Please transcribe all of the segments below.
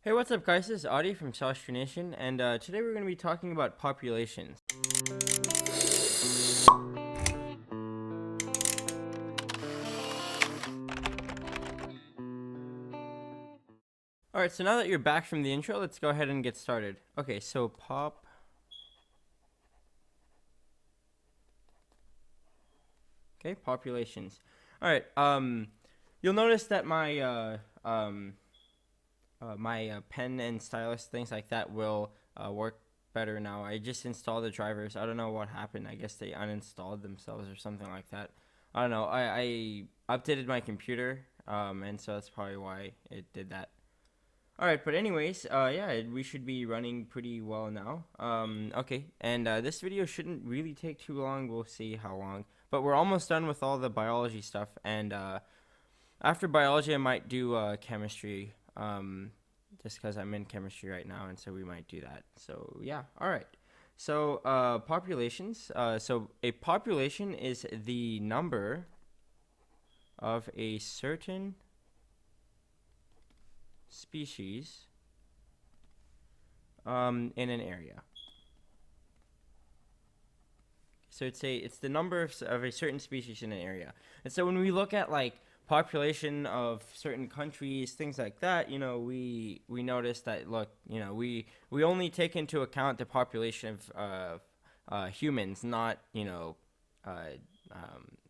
Hey, what's up, guys? This is Audie from Sauce Nation, and today we're going to be talking about populations. Alright, so now that you're back from the intro, let's go ahead and get started. Okay, so populations. Alright, you'll notice that my pen and stylus, things like that, will work better now. I just installed the drivers. I don't know what happened. I guess they uninstalled themselves or something like that. I don't know. I updated my computer, and so that's probably why it did that. Alright, but anyways, yeah, we should be running pretty well now. Okay, and this video shouldn't really take too long. We'll see how long. But we're almost done with all the biology stuff, and after biology, I might do chemistry, just because I'm in chemistry right now, and so we might do that. So, yeah, alright. So, populations. So, a population is the number of a certain species in an area. So it's the number of a certain species in an area. And so when we look at like population of certain countries, things like that, we notice that, look, we only take into account the population of humans, not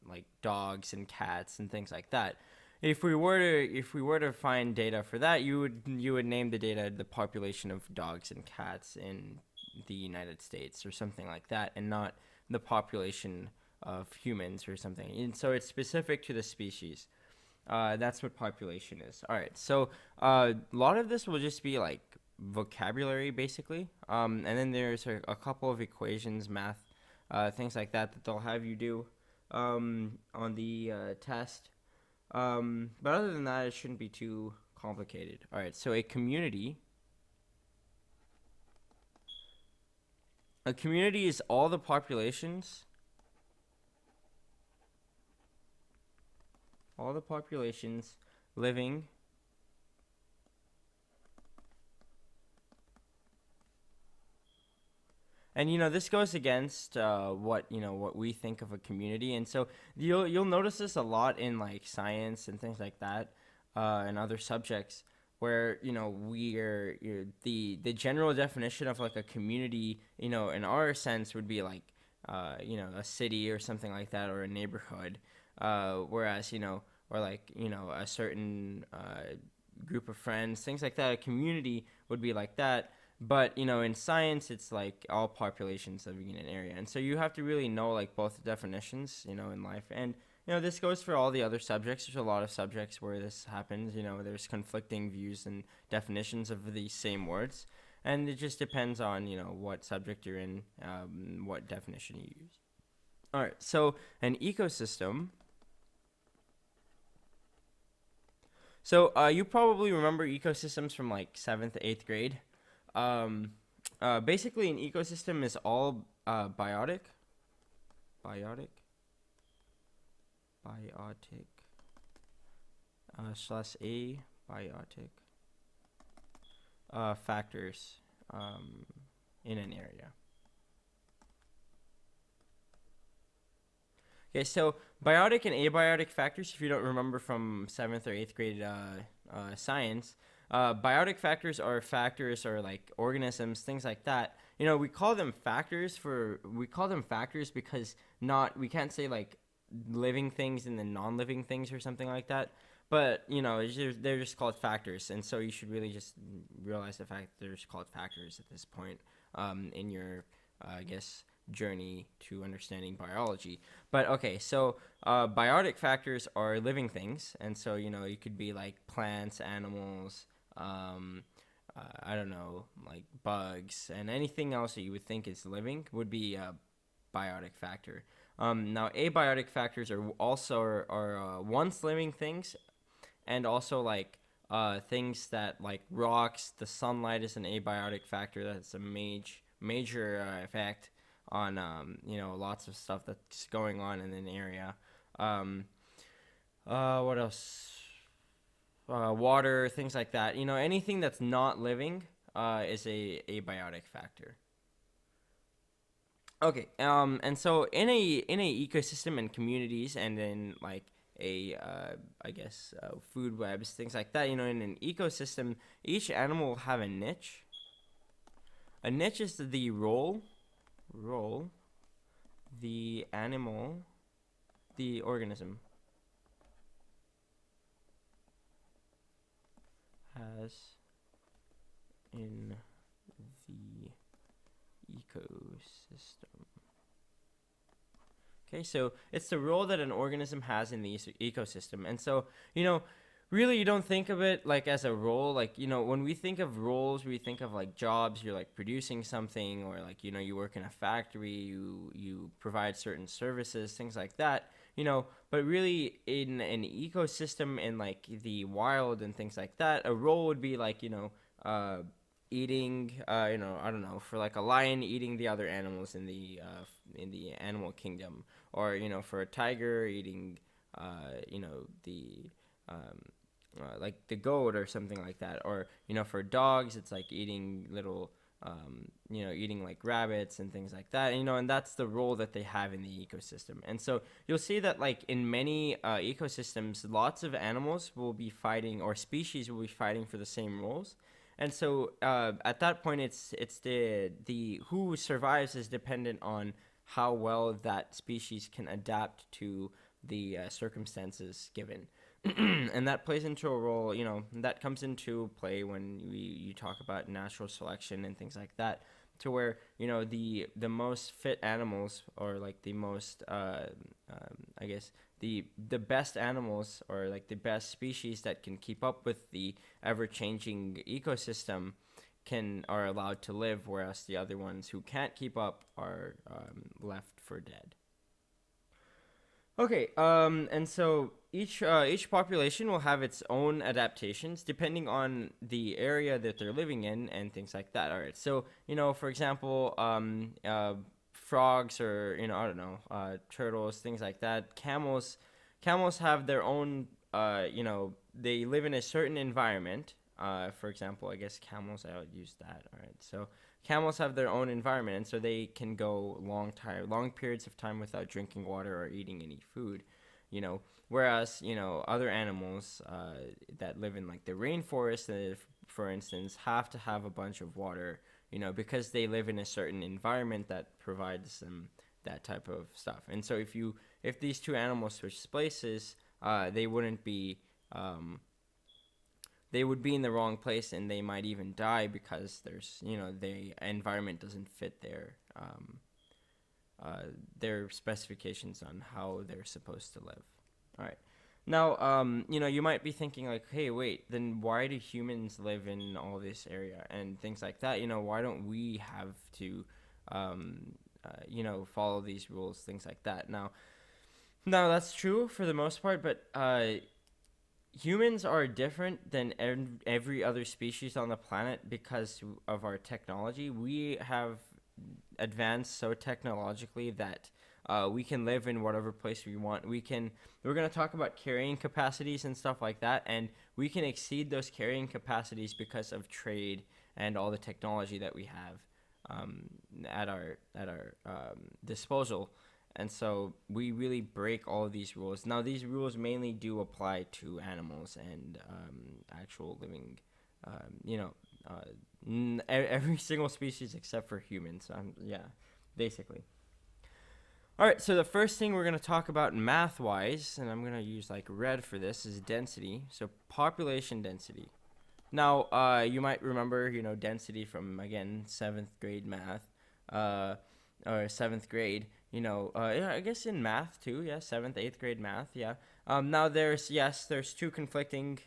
like dogs and cats and things like that. If we were to find data for that, you would name the data the population of dogs and cats in the United States or something like that, and not the population of humans or something. And so it's specific to the species. That's what population is. All right. So a lot of this will just be like vocabulary, basically. And then there's a couple of equations, math, things like that they'll have you do on the test. But other than that, it shouldn't be too complicated. All right, so a community is all the populations living and this goes against what we think of a community, and so you'll notice this a lot in like science and things like that, and other subjects where the general definition of like a community, in our sense, would be like a city or something like that, or a neighborhood, whereas or like a certain group of friends, things like that. A community would be like that. But in science, it's like all populations living in an area, and so you have to really know like both definitions, in life. And this goes for all the other subjects. There's a lot of subjects where this happens. There's conflicting views and definitions of these same words, and it just depends on what subject you're in, what definition you use. All right, so an ecosystem. So you probably remember ecosystems from like 7th to 8th grade. Basically, an ecosystem is all biotic, slash abiotic factors in an area. Okay, so biotic and abiotic factors, if you don't remember from 7th or 8th grade science, biotic factors are factors, or like organisms, things like that. We call them factors because we can't say like living things and then non-living things or something like that. But they're just called factors, and so you should really just realize the fact that they're just called factors at this point in your, I guess, journey to understanding biology. But okay, so biotic factors are living things, and so you could be like plants, animals, I don't know, like bugs, and anything else that you would think is living would be a biotic factor. Now abiotic factors are also once living things, and also like things that like rocks. The sunlight is an abiotic factor. That's a major effect on lots of stuff that's going on in an area. What else? water, things like that. Anything that's not living is a abiotic factor. Okay. And so in a ecosystem and communities, and in like a I guess food webs, things like that. In an ecosystem, each animal will have a niche. A niche is the role the animal, the organism has in the ecosystem. Okay, so it's the role that an organism has in the ecosystem. And so, you know, really you don't think of it like as a role. Like, when we think of roles, we think of like jobs, you're like producing something, or like, you work in a factory, you provide certain services, things like that. But really in an ecosystem, in like the wild and things like that, a role would be like, eating, I don't know, for like a lion eating the other animals in the animal kingdom, or for a tiger eating the um, like the goat or something like that, or for dogs it's like eating little eating like rabbits and things like that, and that's the role that they have in the ecosystem. And so you'll see that like in many ecosystems, lots of animals will be fighting, or species will be fighting for the same roles. And so at that point, it's the who survives is dependent on how well that species can adapt to the circumstances given. And that plays into a role, that comes into play when you talk about natural selection and things like that, to where the most fit animals, or like the most I guess the best animals, or like the best species that can keep up with the ever changing ecosystem are allowed to live, whereas the other ones who can't keep up are left for dead. Okay, and so each population will have its own adaptations depending on the area that they're living in and things like that. All right, so for example, frogs, or I don't know, turtles, things like that. Camels have their own. They live in a certain environment. For example, I guess camels. I would use that. All right, so camels have their own environment, and so they can go long periods of time without drinking water or eating any food. Whereas other animals that live in like the rainforest, for instance, have to have a bunch of water. Because they live in a certain environment that provides them that type of stuff. And so if these two animals switch places, they wouldn't be they would be in the wrong place, and they might even die because the environment doesn't fit their specifications on how they're supposed to live. All right. Now, you might be thinking like, hey, wait, then why do humans live in all this area and things like that? Why don't we have to, follow these rules, things like that? Now that's true for the most part, but humans are different than every other species on the planet because of our technology. We have advanced so technologically that we can live in whatever place we want. We're going to talk about carrying capacities and stuff like that, and we can exceed those carrying capacities because of trade and all the technology that we have at our disposal. And so we really break all of these rules. Now, these rules mainly do apply to animals and actual living, every single species except for humans. Yeah, basically. All right, so the first thing we're going to talk about math-wise, and I'm going to use like red for this, is density. So population density. Now, you might remember, density from, again, 7th grade math, or 7th grade. Yeah, I guess in math too. Yeah, 7th, 8th grade math. Yeah. Now there's two conflicting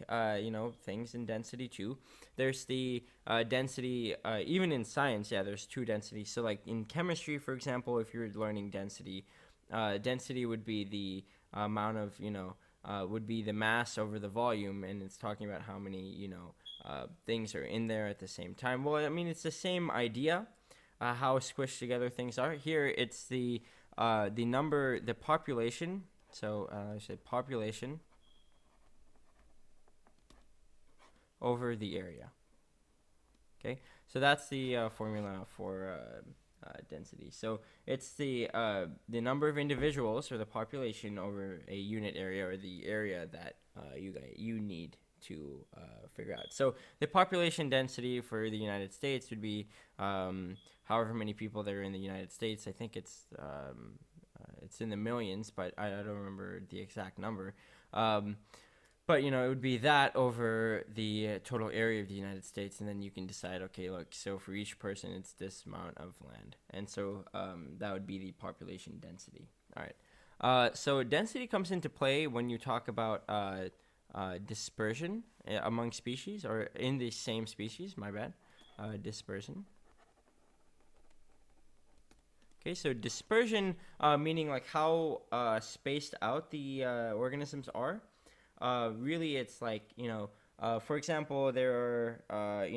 things in density too. There's the density even in science. Yeah, there's two densities. So like in chemistry, for example, if you're learning density, density would be the amount of would be the mass over the volume, and it's talking about how many things are in there at the same time. Well, I mean it's the same idea. How squished together things are. Here, it's the number, the population. So I said population over the area. Okay, so that's the formula for density. So it's the number of individuals or the population over a unit area, or the area that you need to figure out. So the population density for the United States would be however many people there are in the United States. I think it's in the millions, but I don't remember the exact number. But it would be that over the total area of the United States, and then you can decide, okay, look, so for each person, it's this amount of land, and so that would be the population density. All right. So density comes into play when you talk about dispersion among species, or in the same species. My bad. Dispersion. Okay, so dispersion, meaning like how spaced out the organisms are. Really, it's like, for example, there are,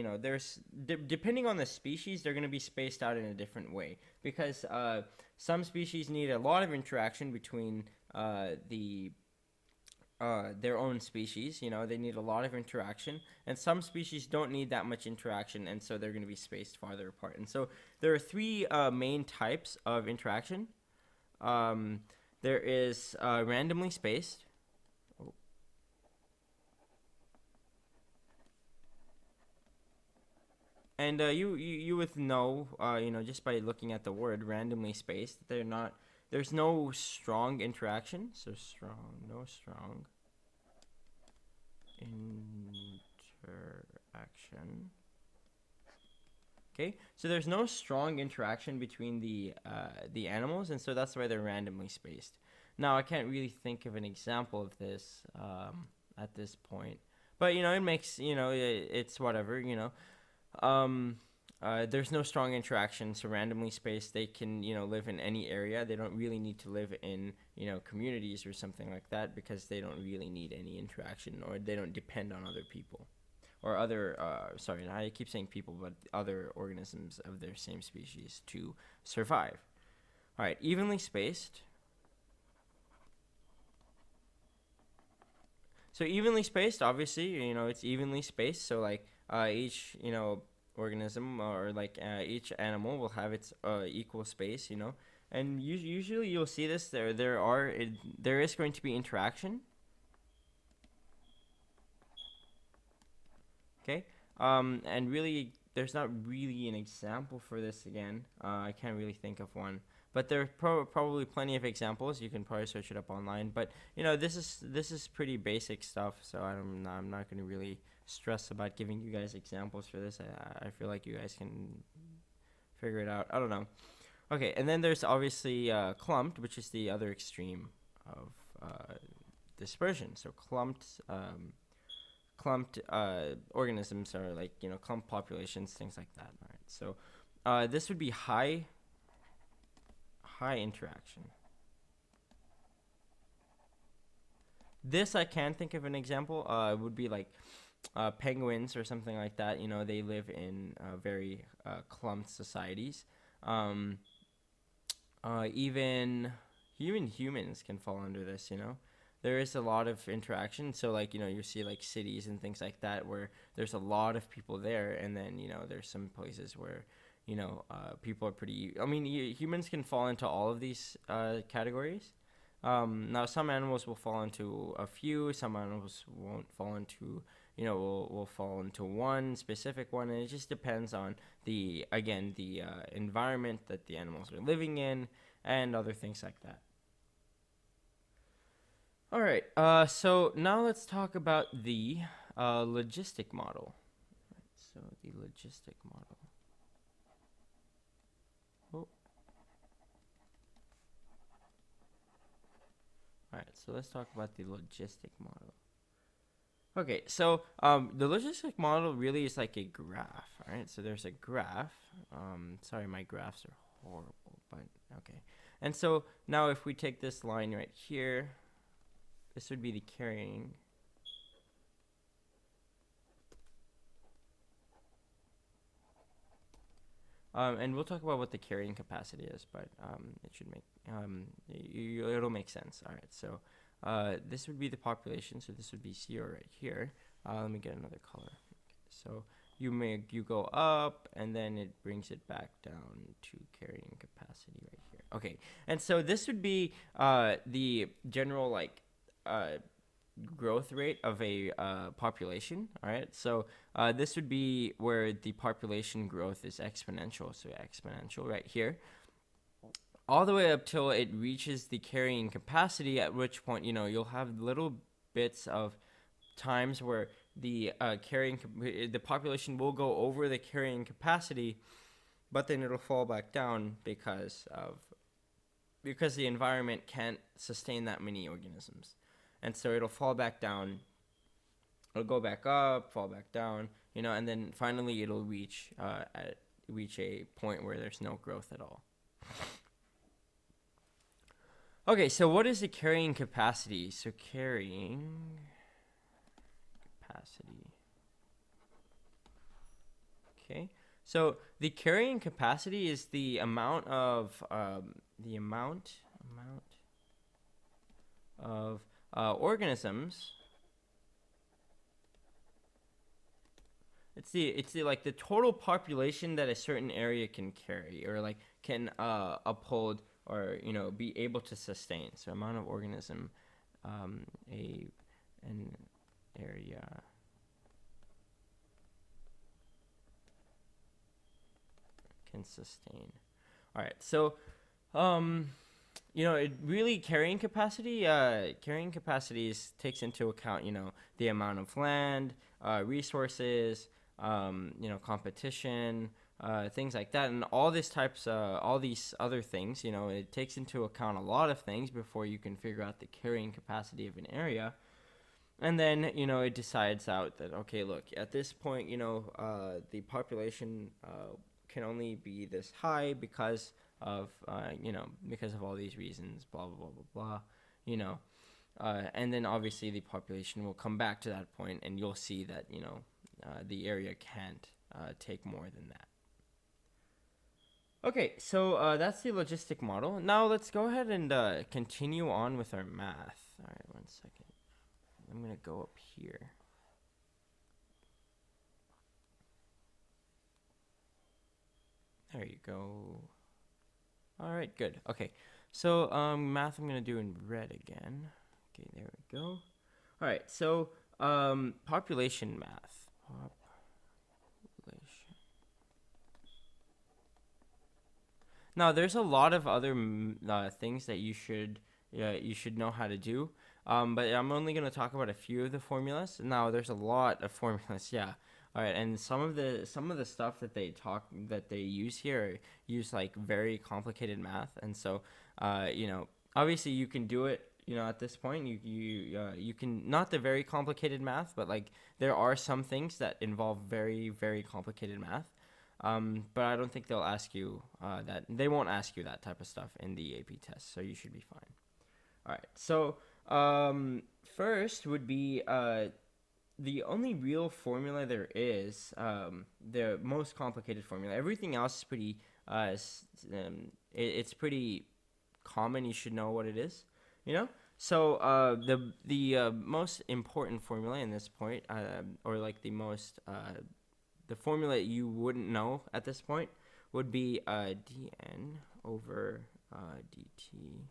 depending on the species, they're going to be spaced out in a different way, because some species need a lot of interaction between their own species. They need a lot of interaction, and some species don't need that much interaction, and so they're going to be spaced farther apart. And so there are three main types of interaction. There is randomly spaced. And you would know, just by looking at the word randomly spaced, there's no strong interaction. So no strong interaction. Okay, so there's no strong interaction between the animals, and so that's why they're randomly spaced. Now, I can't really think of an example of this at this point, but it makes it's whatever. There's no strong interaction, so randomly spaced, they can live in any area. They don't really need to live in communities or something like that, because they don't really need any interaction, or they don't depend on other people or other sorry, I keep saying people, but other organisms of their same species to survive. All right, evenly spaced. So evenly spaced, obviously, it's evenly spaced, so like each organism, or like each animal will have its equal space, and usually you'll see this. There is going to be interaction. Okay, and really, there's not really an example for this again. I can't really think of one, but there are probably plenty of examples. You can probably search it up online. But this is pretty basic stuff, so I'm not going to really stress about giving you guys examples for this. I feel like you guys can figure it out. I don't know. Okay, and then there's obviously clumped, which is the other extreme of dispersion. So clumped organisms are like clump populations, things like that. All right, so this would be high interaction. This, I can think of an example. Would be like penguins or something like that. They live in very clumped societies. Even humans can fall under this. There is a lot of interaction. So like you see like cities and things like that where there's a lot of people there, and then there's some places where people are pretty. I mean, humans can fall into all of these categories. Now, some animals will fall into a few. Some animals won't fall into will fall into one specific one, and it just depends on the environment that the animals are living in and other things like that. All right, so now let's talk about the logistic model. So the logistic model. Oh. All right, so let's talk about the logistic model. Okay, so the logistic model really is like a graph. All right, so there's a graph. Sorry, my graphs are horrible, but okay. And so now if we take this line right here, this would be the carrying. And we'll talk about what the carrying capacity is, but it should make it'll make sense. All right, so this would be the population, so this would be 0 right here. Let me get another color. So you go up, and then it brings it back down to carrying capacity right here. Okay, and so this would be the general like growth rate of a population. All right, so this would be where the population growth is exponential. So exponential right here, all the way up till it reaches the carrying capacity. At which point, you'll have little bits of times where the the population will go over the carrying capacity, but then it'll fall back down because the environment can't sustain that many organisms, and so it'll fall back down. It'll go back up, fall back down, and then finally it'll reach a point where there's no growth at all. Okay, so what is the carrying capacity? So carrying capacity. Okay, so the carrying capacity is the amount of organisms. It's the like the total population that a certain area can carry, or like can uphold, or be able to sustain. So amount of organism an area can sustain. All right, so it really carrying capacity takes into account the amount of land, resources, competition, things like that, and all these other things. It takes into account a lot of things before you can figure out the carrying capacity of an area. And then, it decides out that, okay, look, at this point, the population can only be this high because of all these reasons, blah, blah, blah, blah, blah, and then obviously the population will come back to that point, and you'll see that, the area can't take more than that. Okay, so that's the logistic model. Now let's go ahead and continue on with our math. All right, 1 second. I'm going to go up here. There you go. All right, good. Okay, so math I'm going to do in red again. Okay, there we go. All right, so population math. Population. Now, there's a lot of other things that you should know how to do. But I'm only going to talk about a few of the formulas. Now, there's a lot of formulas, yeah. All right, and some of the stuff that they use here use like very complicated math, and so obviously you can do it. At this point, you can, not the very complicated math, but like there are some things that involve very, very complicated math. But I don't think they'll ask you that. They won't ask you that type of stuff in the AP test, so you should be fine. All right, so first would be the only real formula there is, the most complicated formula. Everything else is pretty it's pretty common. You should know what it is, so the most important formula in this point, or like the formula you wouldn't know at this point, would be dn over dt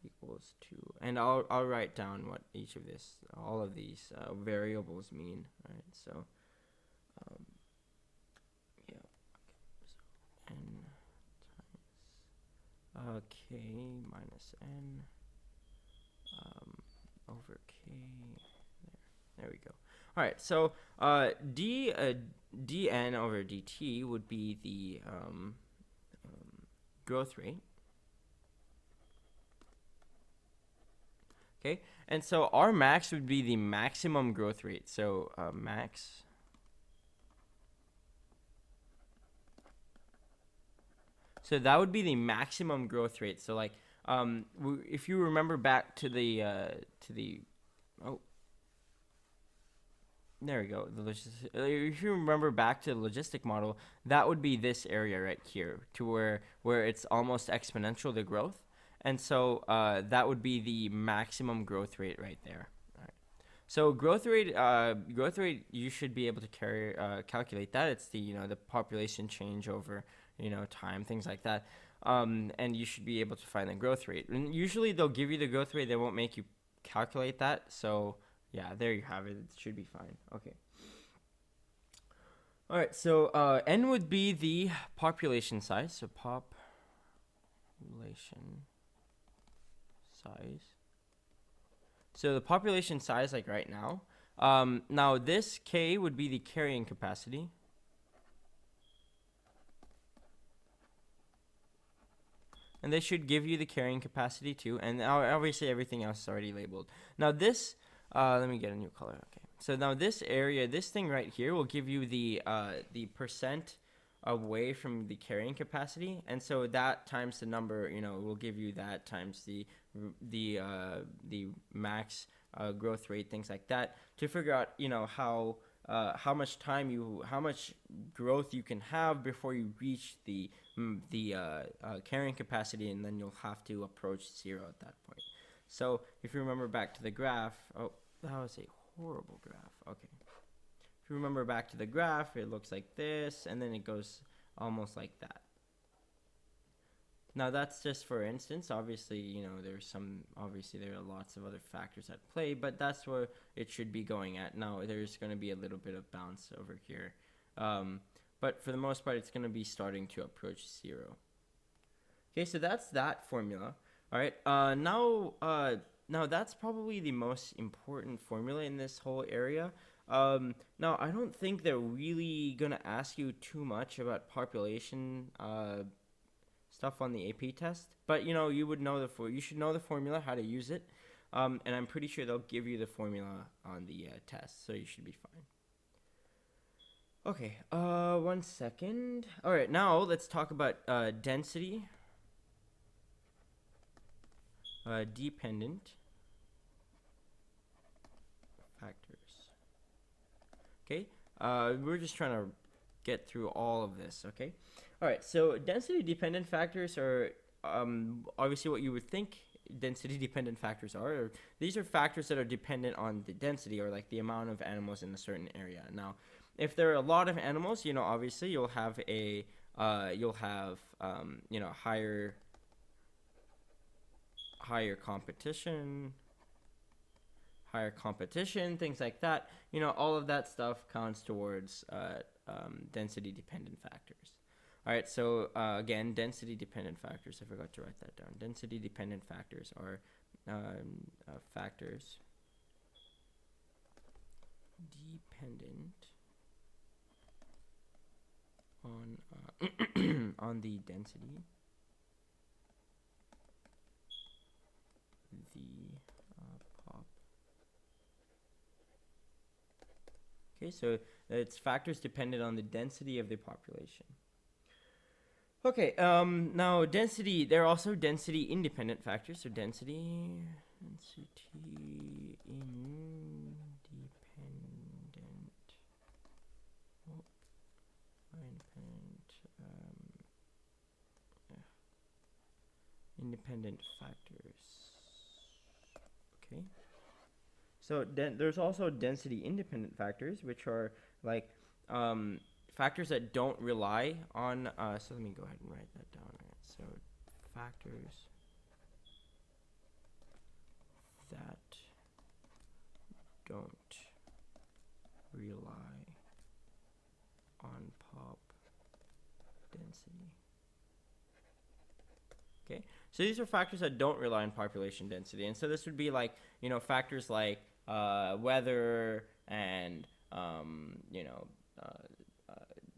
equals 2, and I'll write down what all of these variables mean. All right, so yeah, okay, so n times k minus n over k. There we go. All right, so dn over dt would be the growth rate. Okay, and so our max would be the maximum growth rate. So max. So that would be the maximum growth rate. So like, if you remember back to the there we go. If you remember back to the logistic model, that would be this area right here, to where it's almost exponential, the growth. And so that would be the maximum growth rate right there. All right. So growth rate, you should be able to calculate that. It's the the population change over time, things like that. And you should be able to find the growth rate. And usually they'll give you the growth rate. They won't make you calculate that. So yeah, there you have it. It should be fine. Okay. All right. So n would be the population size. So population size. So the population size, like right now. Now this K would be the carrying capacity. And they should give you the carrying capacity too. And obviously everything else is already labeled. Now this, let me get a new color. Okay. So now this area, this thing right here will give you the percent away from the carrying capacity. And so that times the number, will give you that times the max growth rate, things like that, to figure out, how much growth you can have before you reach the carrying capacity, and then you'll have to approach zero at that point. So if you remember back to the graph, oh, that was a horrible graph. Okay. If you remember back to the graph, it looks like this, and then it goes almost like that. Now that's just for instance. Obviously, there are lots of other factors at play, but that's where it should be going at. Now there's going to be a little bit of bounce over here, but for the most part, it's going to be starting to approach zero. Okay, so that's that formula. All right, now that's probably the most important formula in this whole area. Now I don't think they're really gonna ask you too much about population stuff on the AP test, but you should know the formula, how to use it, and I'm pretty sure they'll give you the formula on the test, so you should be fine. Okay, 1 second. All right, now let's talk about density dependent factors. Okay, we're just trying to get through all of this. Okay. All right, so density-dependent factors are obviously what you would think density-dependent factors are. These are factors that are dependent on the density, or like the amount of animals in a certain area. Now, if there are a lot of animals, obviously you'll have higher competition, things like that. All of that stuff counts towards density-dependent factors. All right, so again, density-dependent factors. I forgot to write that down. Density-dependent factors are factors dependent on on the density, pop. Okay, so it's factors dependent on the density of the population. Okay, now density, there are also density independent factors. So density independent, independent factors. Okay. So there's also density independent factors, which are like factors that don't rely on. So let me go ahead and write that down. Right. So factors that don't rely on pop density. Okay, so these are factors that don't rely on population density, and so this would be like factors like weather and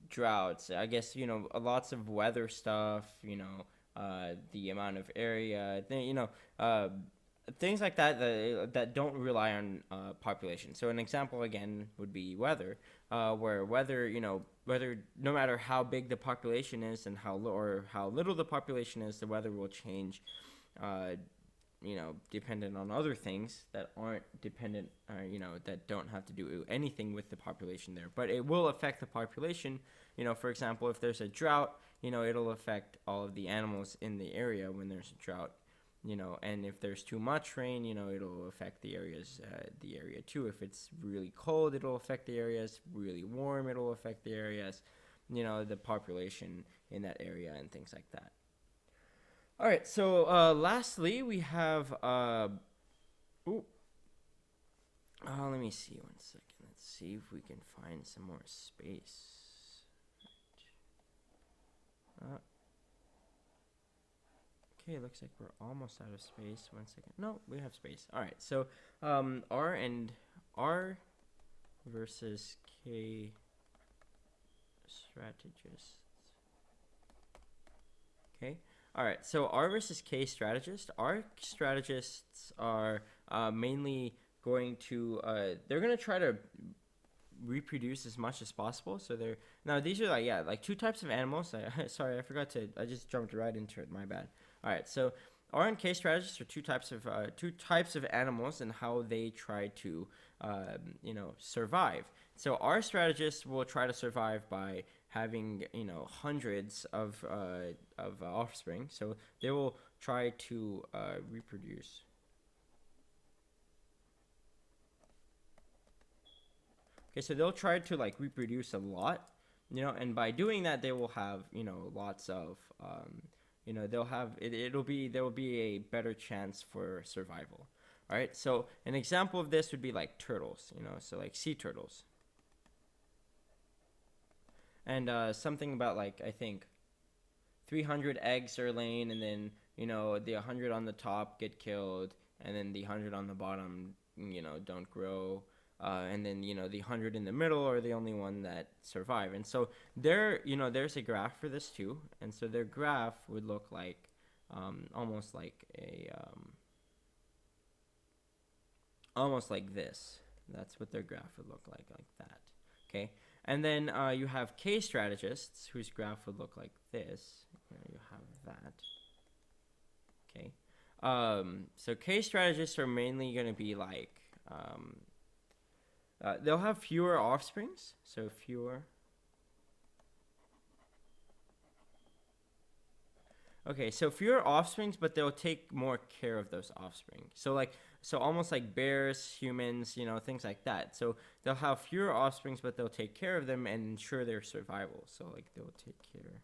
droughts. I guess lots of weather stuff. The amount of area. Things like that don't rely on population. So an example again would be weather, where weather no matter how big the population is and how little the population is, the weather will change. Dependent on other things that aren't dependent, that don't have to do anything with the population there, but it will affect the population. For example, if there's a drought, it'll affect all of the animals in the area when there's a drought. you know, and if there's too much rain, you know, it'll affect the areas, the area too. If it's really cold, it'll affect the areas. Really warm, it'll affect the areas. You know, the population in that area and things like that. All right. So lastly, we have let me see 1 second. Let's see if we can find some more space. Okay, looks like we're almost out of space. 1 second. No, we have space. All right. So R versus K strategists. Okay. All right. So R versus K strategist. R strategists are mainly going to they're going to try to reproduce as much as possible. So they're now these are like two types of animals. Sorry, I just jumped right into it. My bad. All right. So R and K strategists are two types of animals and how they try to survive. So R strategists will try to survive by having hundreds of offspring. So they will try to reproduce. Okay, so they'll try to like reproduce a lot, and by doing that, they will have lots of they'll have there will be a better chance for survival. All right, so an example of this would be like turtles, so like sea turtles. And something about like I think 300 eggs are laying, and then the 100 on the top get killed, and then the 100 on the bottom don't grow. And then the 100 in the middle are the only one that survive. And so there's a graph for this too. And so their graph would look like almost like this. That's what their graph would look like that. Okay. And then you have K strategists whose graph would look like this. You have that. Okay. So K strategists are mainly going to be like they'll have fewer offsprings, so fewer. Okay, so fewer offsprings, but they'll take more care of those offspring. So almost like bears, humans, things like that. So they'll have fewer offsprings, but they'll take care of them and ensure their survival. So like they'll take care.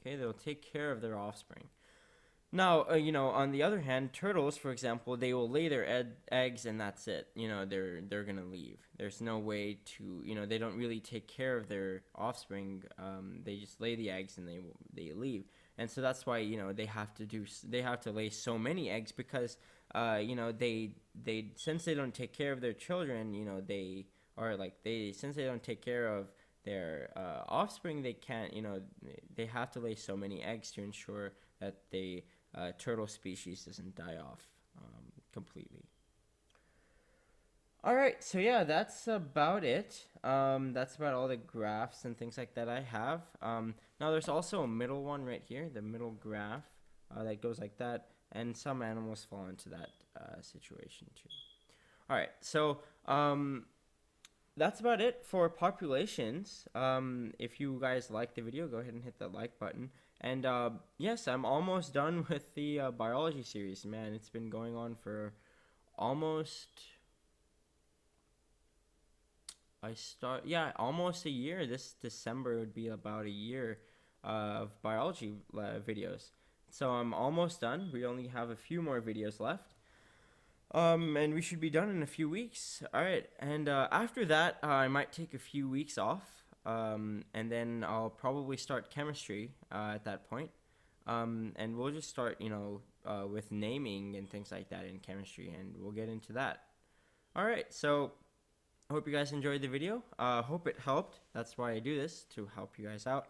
Okay, they'll take care of their offspring. Now, on the other hand, turtles, for example, they will lay their eggs and that's it. They're gonna leave. There's no way to, they don't really take care of their offspring. They just lay the eggs and they leave. And so that's why they have to lay so many eggs because they since they don't take care of their children, since they don't take care of their offspring, they can't, they have to lay so many eggs to ensure that the turtle species doesn't die off completely. All right, so yeah, that's about it. That's about all the graphs and things like that I have. Now there's also a middle one right here, the middle graph that goes like that, and some animals fall into that situation too. All right, so that's about it for populations. If you guys like the video, go ahead and hit that like button. And yes, I'm almost done with the biology series. Man, it's been going on for almost almost a year. This December would be about a year of biology videos. So I'm almost done. We only have a few more videos left. And we should be done in a few weeks. All right, and after that, I might take a few weeks off, and then I'll probably start chemistry at that point. And we'll just start, with naming and things like that in chemistry, and we'll get into that. All right, so I hope you guys enjoyed the video. Hope it helped. That's why I do this, to help you guys out.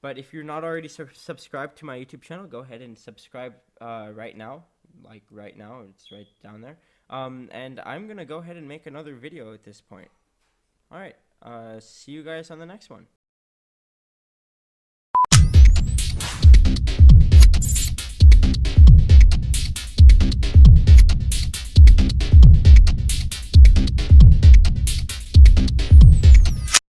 But if you're not already subscribed to my YouTube channel, go ahead and subscribe right now. Like right now, it's right down there. And I'm gonna go ahead and make another video at this point. All right, see you guys on the next one.